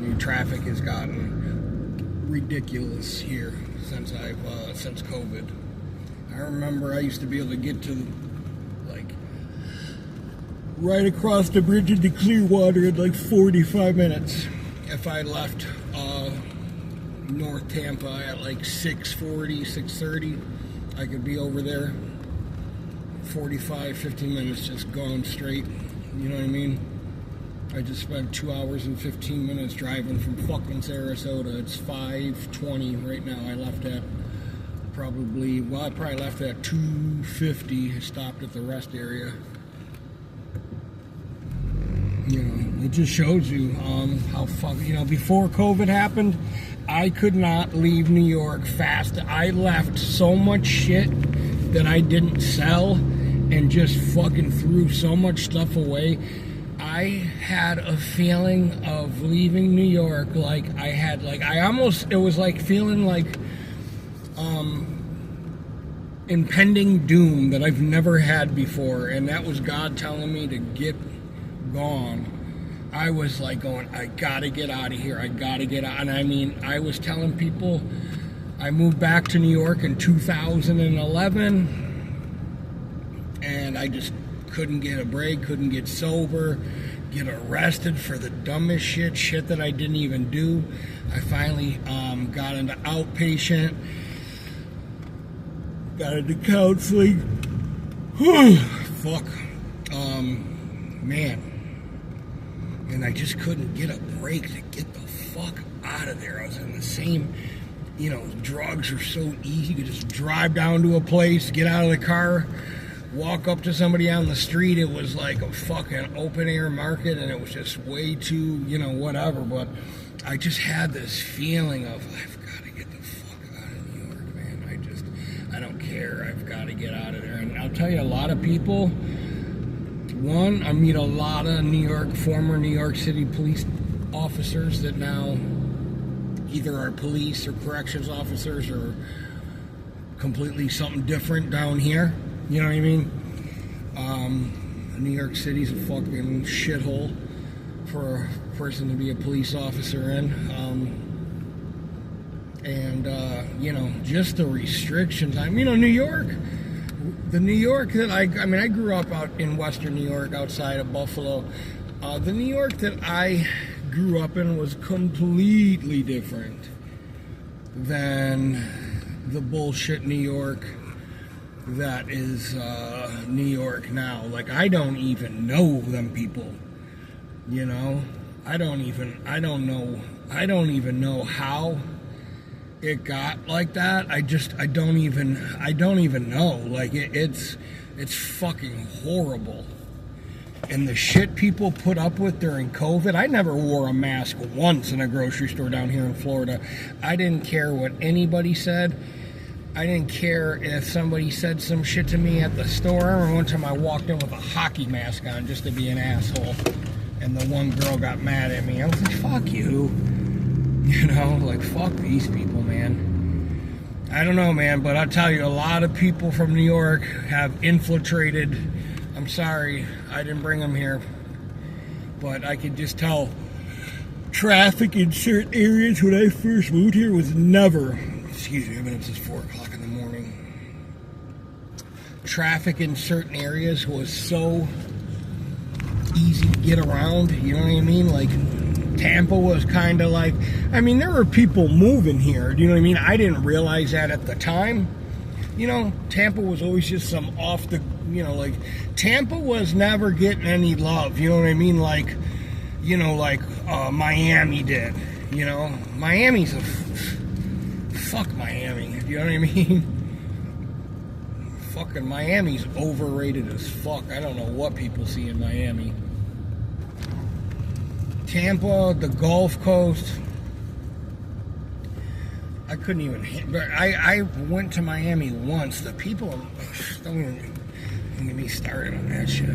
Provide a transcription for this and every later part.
you, traffic has gotten ridiculous here since since COVID. I remember I used to be able to get to like right across the bridge into Clearwater in like 45 minutes. If I left North Tampa at like 6:40, 6:30, I could be over there 45, 50 minutes just going straight. You know what I mean? I just spent 2 hours and 15 minutes driving from fucking Sarasota. It's 5:20 right now. I left at I probably left at 2:50. Stopped at the rest area. You know, it just shows you how before COVID happened, I could not leave New York fast. I left so much shit that I didn't sell and just fucking threw so much stuff away. I had a feeling of leaving New York it was like feeling like impending doom that I've never had before, and that was God telling me to get gone. I was like going, I gotta get out of here, I gotta get out. And I mean, I was telling people I moved back to New York in 2011, and I just couldn't get a break, couldn't get sober, get arrested for the dumbest shit that I didn't even do. I finally got into outpatient, got into counseling. Fuck. Man. And I just couldn't get a break to get the fuck out of there. I was in the same, drugs are so easy. You could just drive down to a place, get out of the car, walk up to somebody on the street. It was like a fucking open air market, and it was just way too, whatever. But I just had this feeling of, I've got to get the fuck out of New York, man. I don't care. I've got to get out of there. And I'll tell you, a lot of people, I meet a lot of former New York City police officers that now either are police or corrections officers or completely something different down here. You know what I mean? New York City's a fucking shithole for a person to be a police officer in. Just the restrictions. New York. The New York that I grew up out in Western New York outside of Buffalo. The New York that I grew up in was completely different than the bullshit New York that is New York now. Like, I don't even know them people, I don't even know how it got like that. I don't even know. Like, it's fucking horrible. And the shit people put up with during COVID, I never wore a mask once in a grocery store down here in Florida. I didn't care what anybody said. I didn't care if somebody said some shit to me at the store. I remember one time I walked in with a hockey mask on just to be an asshole, and the one girl got mad at me. I was like, fuck you. Fuck these people, man. I don't know, man, but I'll tell you, a lot of people from New York have infiltrated. I'm sorry, I didn't bring them here, but I could just tell traffic in certain areas when I first moved here was never, excuse me, I've been up since 4 o'clock in the morning. Traffic in certain areas was so easy to get around, you know what I mean? Like, Tampa was kind of like, there were people moving here, do you know what I mean? I didn't realize that at the time. Tampa was always just some off the, Tampa was never getting any love, you know what I mean? Like, Miami did, Miami's fuck Miami, you know what I mean? Fucking Miami's overrated as fuck. I don't know what people see in Miami. Tampa, the Gulf Coast, I couldn't even hit, but I went to Miami once. The people, don't even get me started on that shit.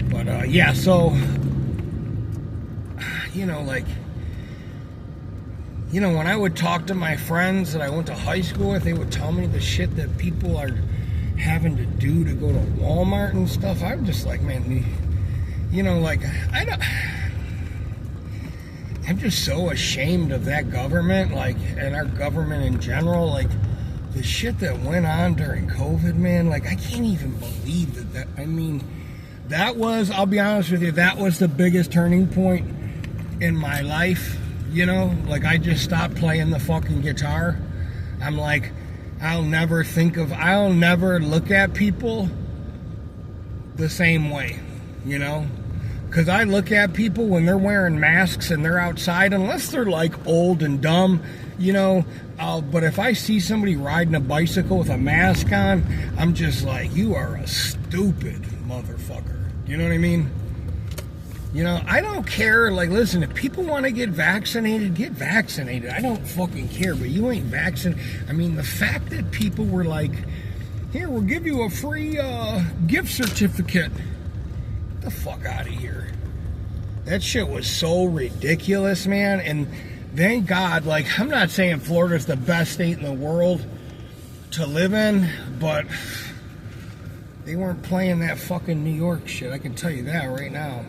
But when I would talk to my friends that I went to high school with, they would tell me the shit that people are having to do to go to Walmart and stuff. I'm just like, man, I don't. I'm just so ashamed of that government, like, and our government in general, like, the shit that went on during COVID, man, like, I can't even believe that, I mean, that was, I'll be honest with you, that was the biggest turning point in my life, you know, like, I just stopped playing the fucking guitar. I'm like, I'll never look at people the same way, you know? Because I look at people when they're wearing masks and they're outside, unless they're like old and dumb, you know. But if I see somebody riding a bicycle with a mask on, I'm just like, you are a stupid motherfucker. You know what I mean? You know, I don't care. Like, listen, if people want to get vaccinated, get vaccinated. I don't fucking care, but you ain't vaccinated. I mean, the fact that people were like, here, we'll give you a free gift certificate. Get the fuck out of here. That shit was so ridiculous, man. And thank God, like, I'm not saying Florida's the best state in the world to live in, but they weren't playing that fucking New York shit. I can tell you that right now.